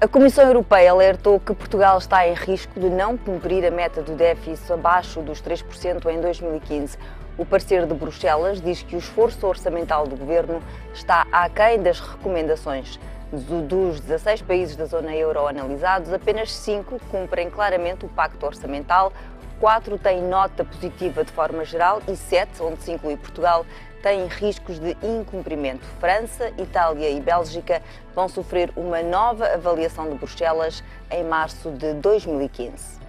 A Comissão Europeia alertou que Portugal está em risco de não cumprir a meta do déficit abaixo dos 3% em 2015. O parecer de Bruxelas diz que o esforço orçamental do governo está aquém das recomendações. Dos 16 países da zona euro analisados, apenas 5 cumprem claramente o pacto orçamental, 4 têm nota positiva de forma geral e 7, onde se inclui Portugal, têm riscos de incumprimento. França, Itália e Bélgica vão sofrer uma nova avaliação de Bruxelas em março de 2015.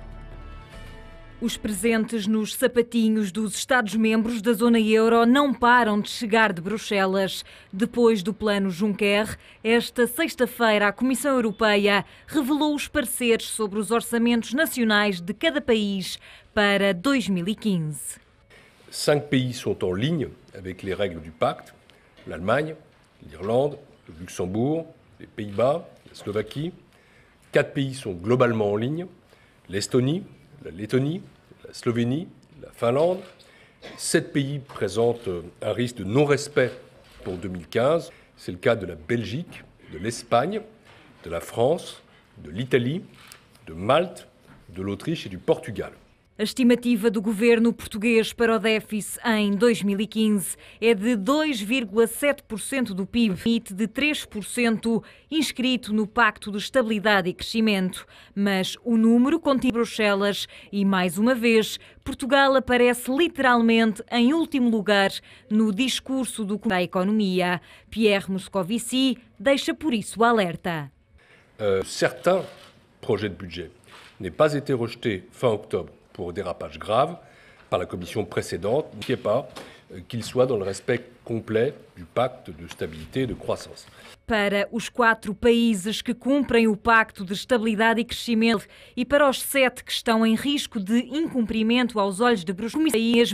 Os presentes nos sapatinhos dos Estados-membros da zona euro não param de chegar de Bruxelas. Depois do plano Juncker, esta sexta-feira a Comissão Europeia revelou os pareceres sobre os orçamentos nacionais de cada país para 2015. 5 pays sont en ligne avec les règles du pacte, l'Allemagne, l'Irlande, le Luxembourg, les Pays-Bas, la Slovaquie. 4 pays sont globalement en ligne, l'Estonie, la Lettonie, la Slovénie, la Finlande. 7 pays présentent un risque de non-respect pour 2015. C'est le cas de la Belgique, de l'Espagne, de la France, de l'Italie, de Malte, de l'Autriche et du Portugal. A estimativa do governo português para o déficit em 2015 é de 2,7% do PIB, limite de 3% inscrito no Pacto de Estabilidade e Crescimento. Mas o número continua em Bruxelas e, mais uma vez, Portugal aparece literalmente em último lugar no discurso do da Economia. Pierre Moscovici deixa por isso o alerta. Certains projets de budget n'aient pas été rejetés fin octobre pour dérapage grave par la commission précédente, ne pas qu'il soit dans le respect complet du pacte de stabilité et de croissance. Para os 4 países que cumprem o Pacto de Estabilidade e Crescimento e para os 7 que estão em risco de incumprimento aos olhos de Bruxelas,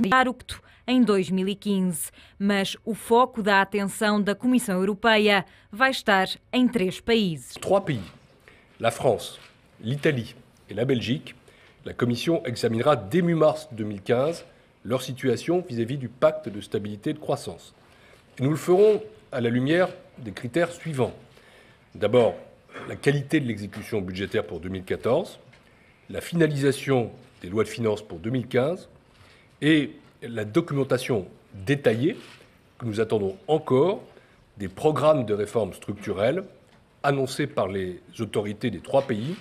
em 2015. Mas o foco da atenção da Comissão Europeia vai estar em 3 países. 3 pays, la France, l'Italie et la Belgique. La Commission examinera dès mi-mars 2015 leur situation vis-à-vis du pacte de stabilité et de croissance. Et nous le ferons à la lumière des critères suivants. D'abord, la qualité de l'exécution budgétaire pour 2014, la finalisation des lois de finances pour 2015 et la documentation détaillée que nous attendons encore des programmes de réformes structurelles annoncés par les autorités des 3 pays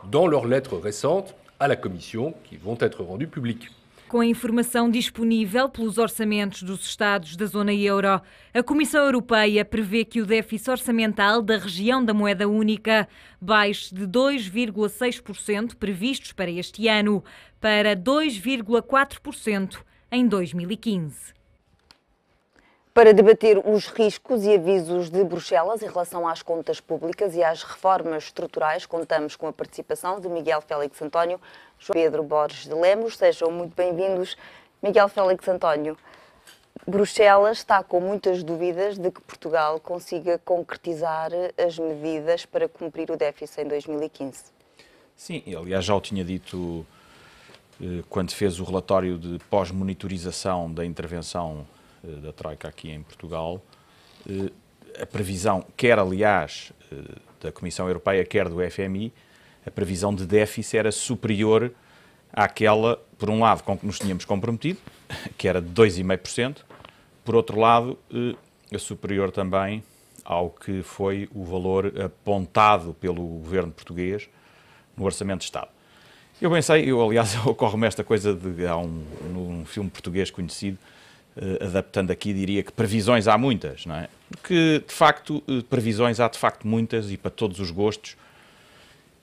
dans leurs lettres récentes à la Commission, qui vont être rendues publiques. Com a informação disponível pelos orçamentos dos Estados da zona euro, a Comissão Europeia prevê que o déficit orçamental da região da moeda única baixe de 2,6% previstos para este ano para 2,4% em 2015. Para debater os riscos e avisos de Bruxelas em relação às contas públicas e às reformas estruturais, contamos com a participação de Miguel Félix António, João Pedro Borges de Lemos. Sejam muito bem-vindos. Miguel Félix António, Bruxelas está com muitas dúvidas de que Portugal consiga concretizar as medidas para cumprir o déficit em 2015. Sim, aliás já o tinha dito quando fez o relatório de pós-monitorização da intervenção da Troika aqui em Portugal. A previsão, quer aliás da Comissão Europeia, quer do FMI, a previsão de déficit era superior àquela, por um lado, com que nos tínhamos comprometido, que era de 2,5%, por outro lado, superior também ao que foi o valor apontado pelo governo português no Orçamento de Estado. Eu bem sei, aliás, ocorre-me esta coisa de há num filme português conhecido, adaptando aqui, diria que previsões há muitas, não é? Porque, de facto, previsões há de facto muitas e para todos os gostos.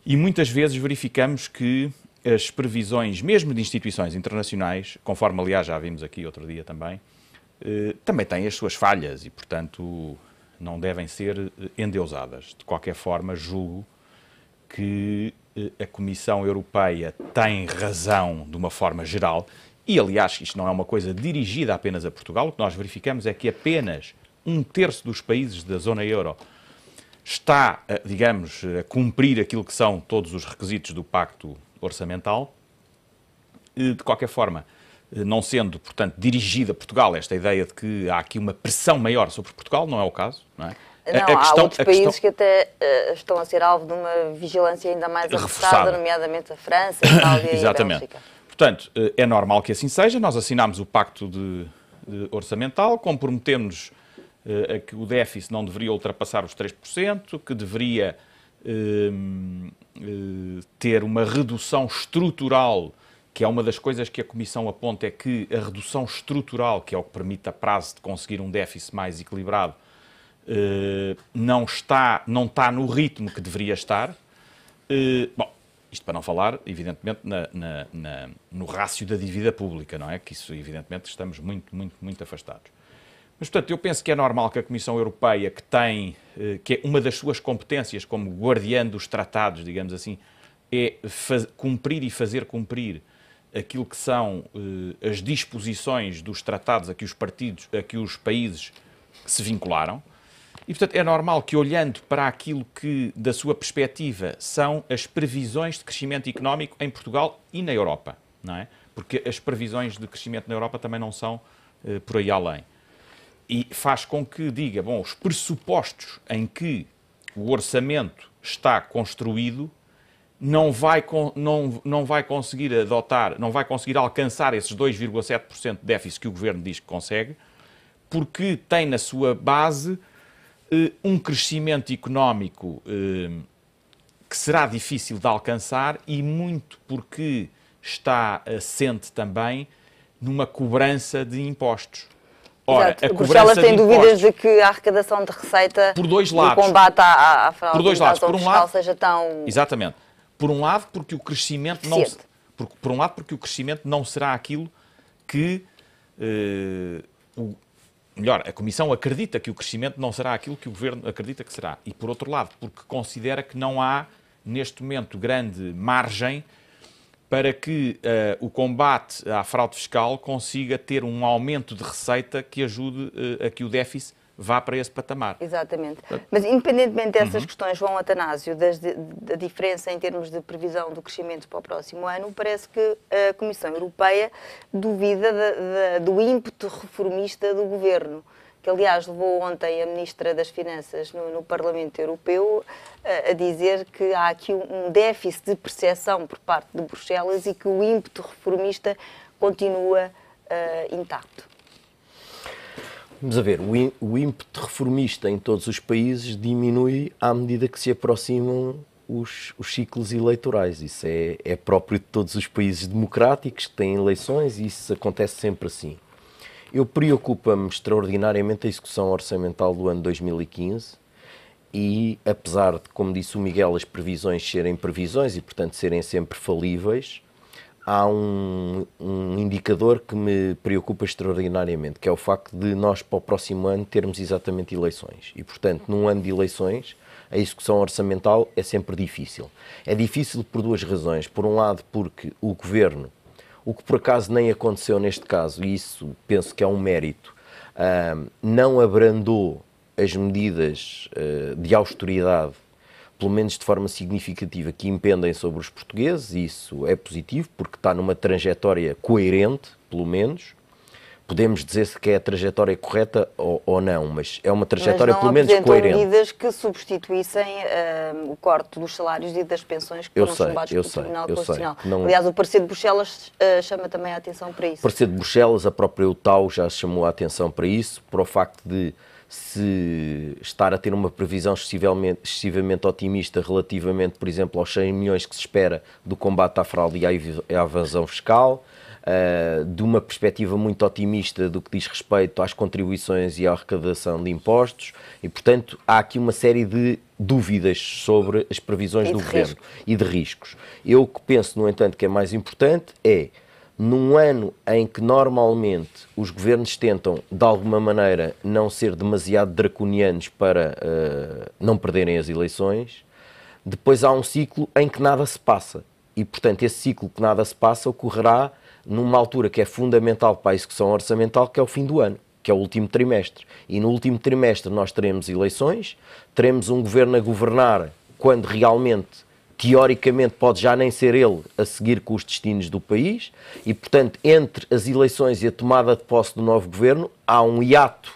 E muitas vezes verificamos que as previsões, mesmo de instituições internacionais, conforme aliás já vimos aqui outro dia também, também têm as suas falhas e, portanto, não devem ser endeusadas. De qualquer forma, julgo que a Comissão Europeia tem razão de uma forma geral. E, aliás, isto não é uma coisa dirigida apenas a Portugal. O que nós verificamos é que apenas 1/3 dos países da zona euro está, digamos, a cumprir aquilo que são todos os requisitos do Pacto Orçamental. De qualquer forma, não sendo, portanto, dirigida a Portugal esta ideia de que há aqui uma pressão maior sobre Portugal, não é o caso, não é? Não, há outros países que até estão a ser alvo de uma vigilância ainda mais reforçada, nomeadamente a França, a Itália e a Bélgica. Portanto, é normal que assim seja. Nós assinámos o Pacto Orçamental, comprometemos a que o déficit não deveria ultrapassar os 3%, que deveria ter uma redução estrutural, que é uma das coisas que a Comissão aponta, é que a redução estrutural, que é o que permite a prazo de conseguir um déficit mais equilibrado, não está no ritmo que deveria estar. Bom, isto para não falar, evidentemente, no rácio da dívida pública, não é? Que isso, evidentemente, estamos muito afastados. Mas, portanto, eu penso que é normal que a Comissão Europeia, que é uma das suas competências como guardiã dos tratados, digamos assim, é cumprir e fazer cumprir aquilo que são as disposições dos tratados a que os países se vincularam. E, portanto, é normal que, olhando para aquilo que, da sua perspectiva, são as previsões de crescimento económico em Portugal e na Europa, não é? Porque as previsões de crescimento na Europa também não são por aí além. E faz com que diga, bom, os pressupostos em que o orçamento está construído não vai conseguir alcançar esses 2,7% de déficit que o Governo diz que consegue, porque tem na sua base um crescimento económico que será difícil de alcançar e muito porque está assente também numa cobrança de impostos. Ora, a Bruxelas tem dúvidas de que a arrecadação de receita por dois lados, do combate à fraude por dois lados. Por um lado, seja tão... Exatamente. Por um lado, porque o crescimento não será aquilo que... Melhor, a Comissão acredita que o crescimento não será aquilo que o Governo acredita que será. E, por outro lado, porque considera que não há, neste momento, grande margem para que o combate à fraude fiscal consiga ter um aumento de receita que ajude a que o déficit vá para esse patamar. Exatamente. Mas, independentemente dessas questões, João Atanásio, da diferença em termos de previsão do crescimento para o próximo ano, parece que a Comissão Europeia duvida do ímpeto reformista do Governo, que, aliás, levou ontem a Ministra das Finanças no Parlamento Europeu a dizer que há aqui um déficit de percepção por parte de Bruxelas e que o ímpeto reformista continua intacto. Vamos a ver, o ímpeto reformista em todos os países diminui à medida que se aproximam os ciclos eleitorais. Isso é próprio de todos os países democráticos que têm eleições e isso acontece sempre assim. Eu preocupa-me extraordinariamente a execução orçamental do ano 2015 e, apesar de, como disse o Miguel, as previsões serem previsões e, portanto, serem sempre falíveis, há um indicador que me preocupa extraordinariamente, que é o facto de nós, para o próximo ano, termos exatamente eleições. E, portanto, num ano de eleições, a execução orçamental é sempre difícil. É difícil por duas razões. Por um lado, porque o Governo, o que por acaso nem aconteceu neste caso, e isso penso que é um mérito, não abrandou as medidas de austeridade, pelo menos de forma significativa, que impendem sobre os portugueses, e isso é positivo, porque está numa trajetória coerente, pelo menos. Podemos dizer se que é a trajetória correta ou não, mas é uma trajetória pelo menos coerente. Medidas que substituíssem o corte dos salários e das pensões que foram chumbados pelo Tribunal Constitucional. Aliás, o parecer de Bruxelas chama também a atenção para isso. O parecer de Bruxelas, a própria UTAU já chamou a atenção para isso, para o facto de se estar a ter uma previsão excessivamente otimista relativamente, por exemplo, aos 100 milhões que se espera do combate à fraude e à evasão fiscal, de uma perspectiva muito otimista do que diz respeito às contribuições e à arrecadação de impostos e, portanto, há aqui uma série de dúvidas sobre as previsões do Governo e de riscos. Eu o que penso, no entanto, que é mais importante é, num ano em que normalmente os governos tentam, de alguma maneira, não ser demasiado draconianos para não perderem as eleições, depois há um ciclo em que nada se passa. E, portanto, esse ciclo que nada se passa ocorrerá numa altura que é fundamental para a execução orçamental, que é o fim do ano, que é o último trimestre. E no último trimestre nós teremos eleições, teremos um governo a governar quando realmente, teoricamente, pode já nem ser ele a seguir com os destinos do país e, portanto, entre as eleições e a tomada de posse do novo governo, há um hiato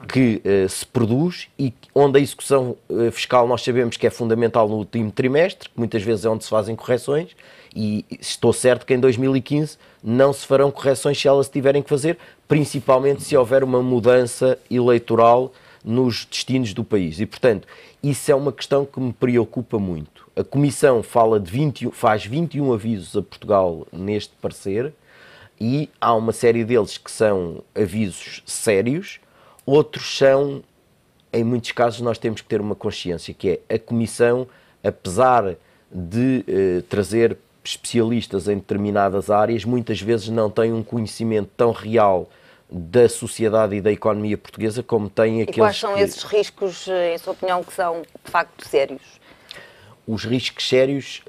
que se produz e onde a execução fiscal nós sabemos que é fundamental no último trimestre, que muitas vezes é onde se fazem correções, e estou certo que em 2015 não se farão correções se elas tiverem que fazer, principalmente se houver uma mudança eleitoral nos destinos do país. E, portanto, isso é uma questão que me preocupa muito. A Comissão faz 21 avisos a Portugal neste parecer, e há uma série deles que são avisos sérios, outros são, em muitos casos, nós temos que ter uma consciência, que é a Comissão, apesar de trazer especialistas em determinadas áreas, muitas vezes não tem um conhecimento tão real da sociedade e da economia portuguesa como tem aqueles... E quais são esses riscos, em sua opinião, que são de facto sérios? Os riscos sérios,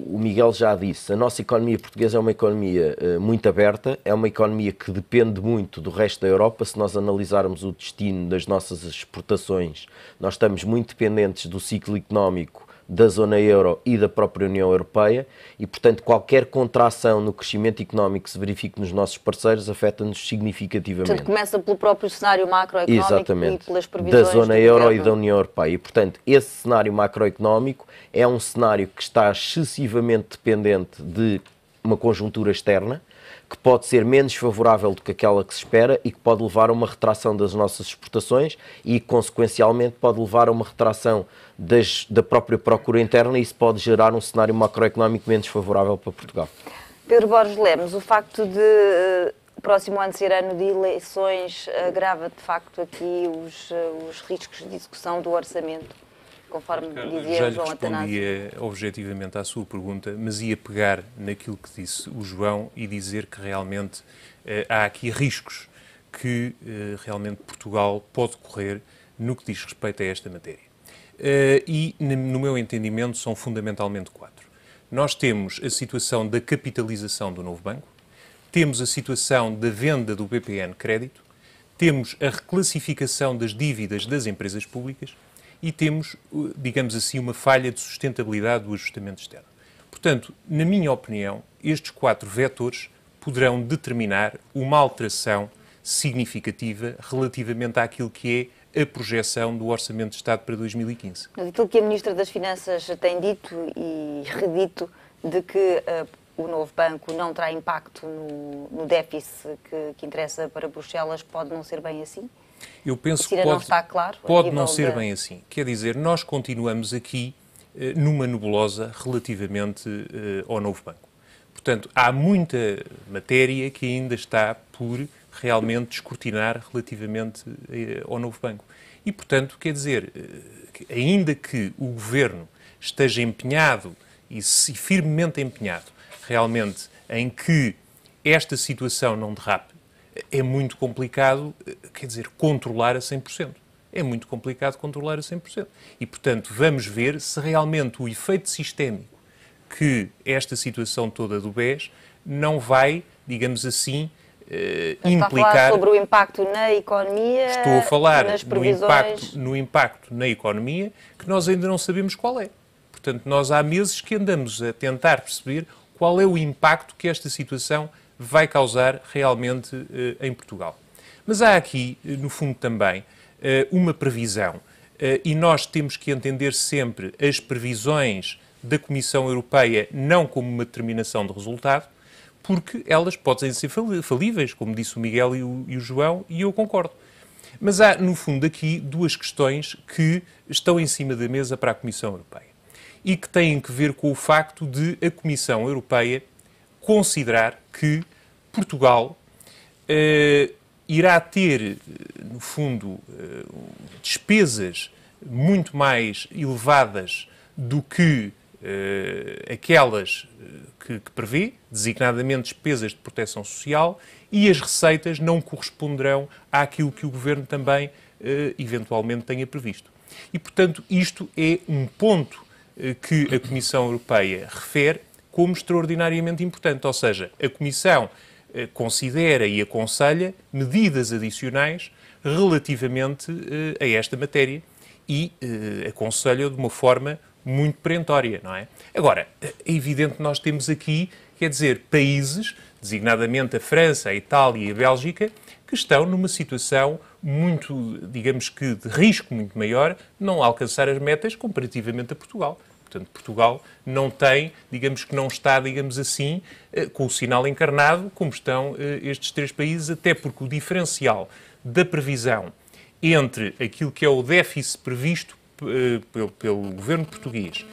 o Miguel já disse, a nossa economia portuguesa é uma economia muito aberta, é uma economia que depende muito do resto da Europa. Se nós analisarmos o destino das nossas exportações, nós estamos muito dependentes do ciclo económico da zona euro e da própria União Europeia e, portanto, qualquer contração no crescimento económico que se verifique nos nossos parceiros afeta-nos significativamente. Portanto, começa pelo próprio cenário macroeconómico. Exatamente. E pelas previsões da zona euro e da União Europeia. E, portanto, esse cenário macroeconómico é um cenário que está excessivamente dependente de uma conjuntura externa, que pode ser menos favorável do que aquela que se espera e que pode levar a uma retração das nossas exportações e, consequencialmente, pode levar a uma retração da própria procura interna e isso pode gerar um cenário macroeconómico menos favorável para Portugal. Pedro Borges Lemos, o facto de o próximo ano ser ano de eleições agrava, de facto, aqui os riscos de execução do orçamento, conforme dizia o João Atanásio. Já lhe respondia objetivamente à sua pergunta, mas ia pegar naquilo que disse o João e dizer que realmente há aqui riscos que realmente Portugal pode correr no que diz respeito a esta matéria. E, no meu entendimento, são fundamentalmente 4. Nós temos a situação da capitalização do novo banco, temos a situação da venda do BPN Crédito, temos a reclassificação das dívidas das empresas públicas e temos, digamos assim, uma falha de sustentabilidade do ajustamento externo. Portanto, na minha opinião, estes 4 vetores poderão determinar uma alteração significativa relativamente àquilo que é a projeção do Orçamento de Estado para 2015. Mas aquilo que a Ministra das Finanças tem dito e redito de que o novo banco não terá impacto no déficit que interessa para Bruxelas, pode não ser bem assim? Eu penso que não está claro, pode não ser bem assim. Quer dizer, nós continuamos aqui numa nebulosa relativamente ao novo banco. Portanto, há muita matéria que ainda está por realmente descortinar relativamente ao novo banco. E, portanto, quer dizer, ainda que o Governo esteja empenhado e firmemente empenhado realmente em que esta situação não derrape, é muito complicado, quer dizer, controlar a 100%. É muito complicado controlar a 100%. E, portanto, vamos ver se realmente o efeito sistémico que esta situação toda do BES não vai, digamos assim, implicar... Está a falar sobre o impacto na economia, estou a falar nas previsões... no impacto na economia, que nós ainda não sabemos qual é. Portanto, nós há meses que andamos a tentar perceber qual é o impacto que esta situação vai causar realmente em Portugal. Mas há aqui, no fundo também, uma previsão, e nós temos que entender sempre as previsões da Comissão Europeia não como uma determinação de resultado, porque elas podem ser falíveis, como disse o Miguel e o João, e eu concordo. Mas há, no fundo, aqui 2 questões que estão em cima da mesa para a Comissão Europeia e que têm que ver com o facto de a Comissão Europeia considerar que Portugal irá ter, no fundo, despesas muito mais elevadas do que aquelas que prevê, designadamente despesas de proteção social, e as receitas não corresponderão àquilo que o Governo também, eventualmente, tenha previsto. E, portanto, isto é um ponto que a Comissão Europeia refere como extraordinariamente importante. Ou seja, a Comissão considera e aconselha medidas adicionais relativamente a esta matéria e aconselha de uma forma muito perentória, não é? Agora, é evidente que nós temos aqui, quer dizer, países, designadamente a França, a Itália e a Bélgica, que estão numa situação muito, digamos que de risco muito maior, não alcançar as metas comparativamente a Portugal. Portanto, Portugal não tem, digamos que não está, digamos assim, com o sinal encarnado, como estão estes três países, até porque o diferencial da previsão entre aquilo que é o déficit previsto pelo governo português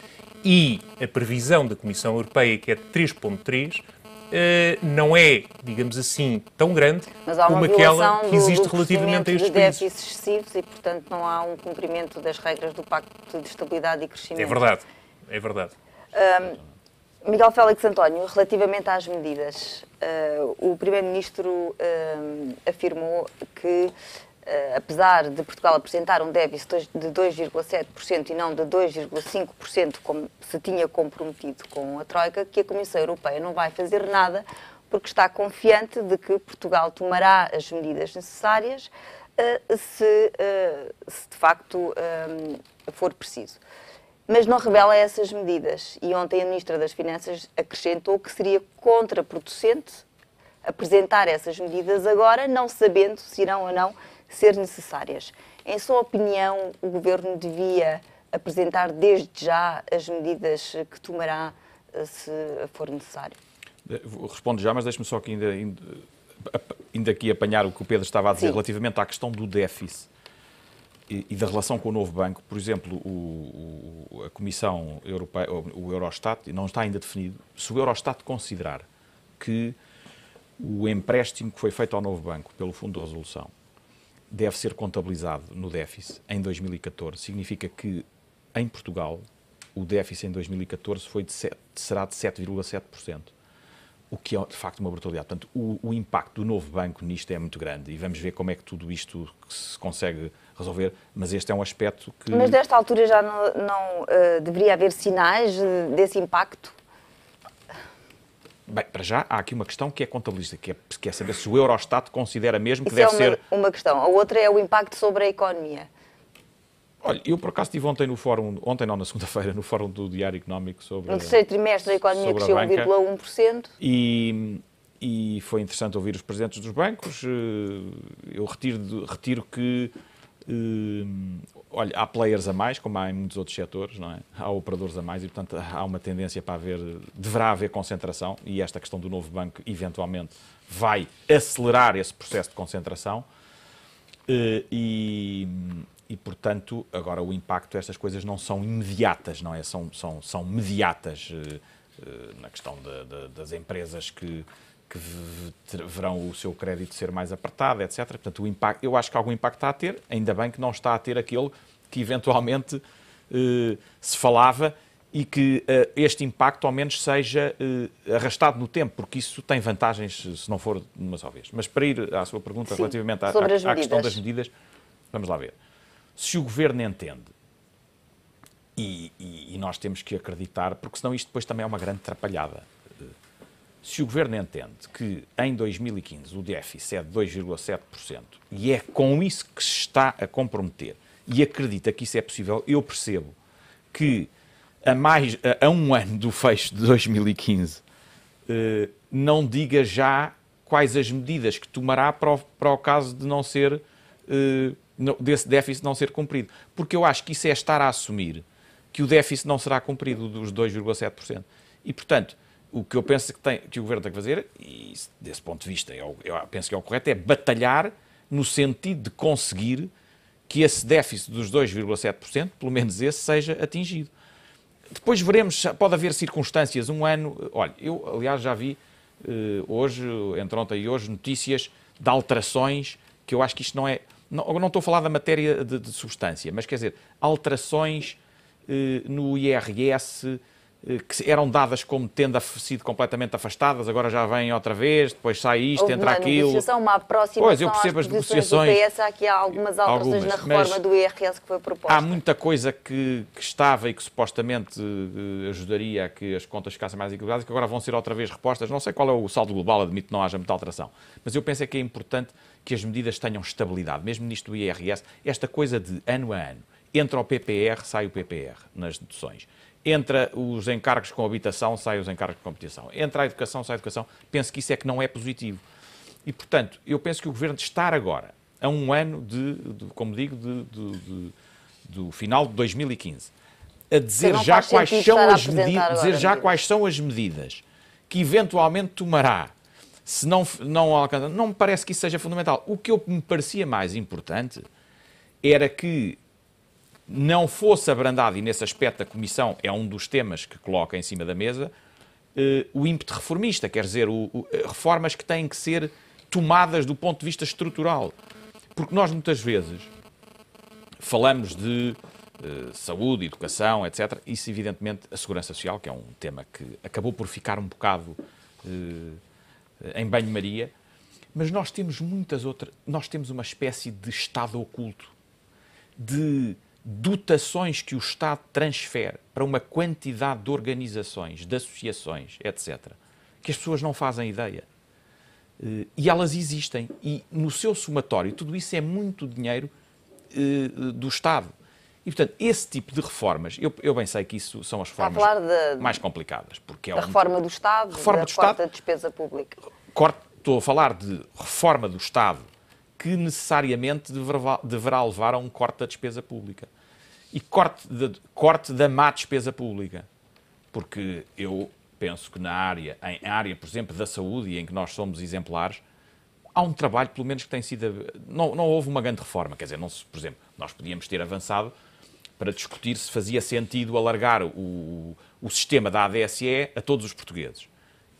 e a previsão da Comissão Europeia, que é de 3,3%, não é, digamos assim, tão grande como aquela que existe relativamente a estes países. Déficits excessivos e, portanto, não há um cumprimento das regras do Pacto de Estabilidade e Crescimento. É verdade, é verdade. Miguel Félix António, relativamente às medidas, o Primeiro-Ministro afirmou que, apesar de Portugal apresentar um déficit de 2,7% e não de 2,5%, como se tinha comprometido com a Troika, que a Comissão Europeia não vai fazer nada porque está confiante de que Portugal tomará as medidas necessárias se de facto for preciso. Mas não revela essas medidas. E ontem a Ministra das Finanças acrescentou que seria contraproducente apresentar essas medidas agora, não sabendo se irão ou não ser necessárias. Em sua opinião, o Governo devia apresentar desde já as medidas que tomará se for necessário? Respondo já, mas deixe-me só aqui ainda aqui apanhar o que o Pedro estava a dizer. Sim. Relativamente à questão do déficit e da relação com o novo banco. Por exemplo, a Comissão Europeia, o Eurostat, não está ainda definido. Se o Eurostat considerar que o empréstimo que foi feito ao novo banco pelo Fundo de Resolução deve ser contabilizado no déficit em 2014, significa que em Portugal o déficit em 2014 será de 7,7%, o que é de facto uma brutalidade. Portanto, o impacto do novo banco nisto é muito grande e vamos ver como é que tudo isto se consegue resolver, mas este é um aspecto que... Mas desta altura já não deveria haver sinais desse impacto? Bem, para já há aqui uma questão que é contabilista, que é saber se o Eurostat considera mesmo que deve ser... uma questão. A outra é o impacto sobre a economia. Olha, eu por acaso estive ontem no fórum, na segunda-feira, no fórum do Diário Económico sobre... No terceiro trimestre a economia cresceu 1,1%. E foi interessante ouvir os presidentes dos bancos. Eu retiro que... olha, há players a mais, como há em muitos outros setores, não é? Há operadores a mais e, portanto, há uma tendência para deverá haver concentração e esta questão do novo banco, eventualmente, vai acelerar esse processo de concentração e, portanto, agora o impacto, estas coisas não são imediatas, não é? São mediatas na questão das empresas que verão o seu crédito ser mais apertado, etc. Portanto, o impacto, eu acho que algum impacto está a ter, ainda bem que não está a ter aquele que eventualmente se falava e que este impacto ao menos seja arrastado no tempo, porque isso tem vantagens se não for de uma só vez. Mas para ir à sua pergunta, sim, relativamente à questão das medidas, vamos lá ver. Se o Governo entende, e nós temos que acreditar, porque senão isto depois também é uma grande atrapalhada. Se o Governo entende que em 2015 o déficit é de 2,7% e é com isso que se está a comprometer e acredita que isso é possível, eu percebo que a um ano do fecho de 2015 não diga já quais as medidas que tomará para o caso de não ser, desse déficit não ser cumprido. Porque eu acho que isso é estar a assumir que o déficit não será cumprido dos 2,7%. E, portanto, o que eu penso que o Governo tem que fazer, e desse ponto de vista eu penso que é o correto, é batalhar no sentido de conseguir que esse déficit dos 2,7%, pelo menos esse, seja atingido. Depois veremos, pode haver circunstâncias, um ano... Olha, eu aliás já vi hoje, entre ontem e hoje, notícias de alterações, que eu acho que isto não é... Não estou a falar da matéria de substância, mas quer dizer, alterações no IRS... que eram dadas como tendo sido completamente afastadas, agora já vêm outra vez, depois sai isto, entra aquilo. Uma aproximação pois, eu percebo as negociações. Do PS, há aqui algumas alterações na reforma do IRS que foi proposta. Há muita coisa que estava e que supostamente ajudaria a que as contas ficassem mais equilibradas, que agora vão ser outra vez repostas. Não sei qual é o saldo global, admito que não haja muita alteração. Mas eu penso que é importante que as medidas tenham estabilidade, mesmo nisto do IRS, esta coisa de ano a ano. Entra o PPR, sai o PPR nas deduções. Entra os encargos com habitação, sai os encargos com habitação. Entra a educação, sai a educação. Penso que isso é que não é positivo. E, portanto, eu penso que o Governo estar agora a um ano como digo, do final de 2015, a dizer já quais são as medidas, dizer já quais são as medidas que eventualmente tomará, se não alcançar, não me parece que isso seja fundamental. O que me parecia mais importante era que não fosse abrandado, e nesse aspecto a Comissão é um dos temas que coloca em cima da mesa, o ímpeto reformista, quer dizer, reformas que têm que ser tomadas do ponto de vista estrutural. Porque nós muitas vezes falamos de saúde, educação, etc. Isso, evidentemente, a segurança social, que é um tema que acabou por ficar um bocado em banho-maria, mas nós temos muitas outras, nós temos uma espécie de Estado oculto, de dotações que o Estado transfere para uma quantidade de organizações, de associações, etc., que as pessoas não fazem ideia. E elas existem. E no seu somatório, tudo isso é muito dinheiro do Estado. E, portanto, esse tipo de reformas, eu bem sei que isso são as reformas mais complicadas. Porque é da reforma do Estado, da corte da despesa pública. Estou a falar de reforma do Estado que necessariamente deverá levar a um corte da despesa pública. E corte da má despesa pública. Porque eu penso que em área, por exemplo, da saúde, e em que nós somos exemplares, há um trabalho, pelo menos, que tem sido... Não houve uma grande reforma. Quer dizer, por exemplo, nós podíamos ter avançado para discutir se fazia sentido alargar o sistema da ADSE a todos os portugueses.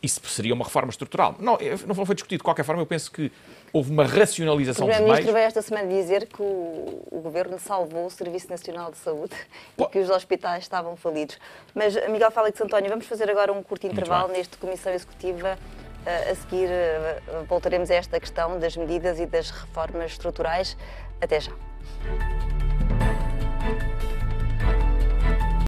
Isso seria uma reforma estrutural. Não foi discutido. De qualquer forma, eu penso que houve uma racionalização dos meios. O Primeiro-Ministro veio esta semana dizer que o Governo salvou o Serviço Nacional de Saúde e que os hospitais estavam falidos. Mas, Miguel Félix António, vamos fazer agora um curto intervalo neste Comissão Executiva. A seguir, voltaremos a esta questão das medidas e das reformas estruturais. Até já.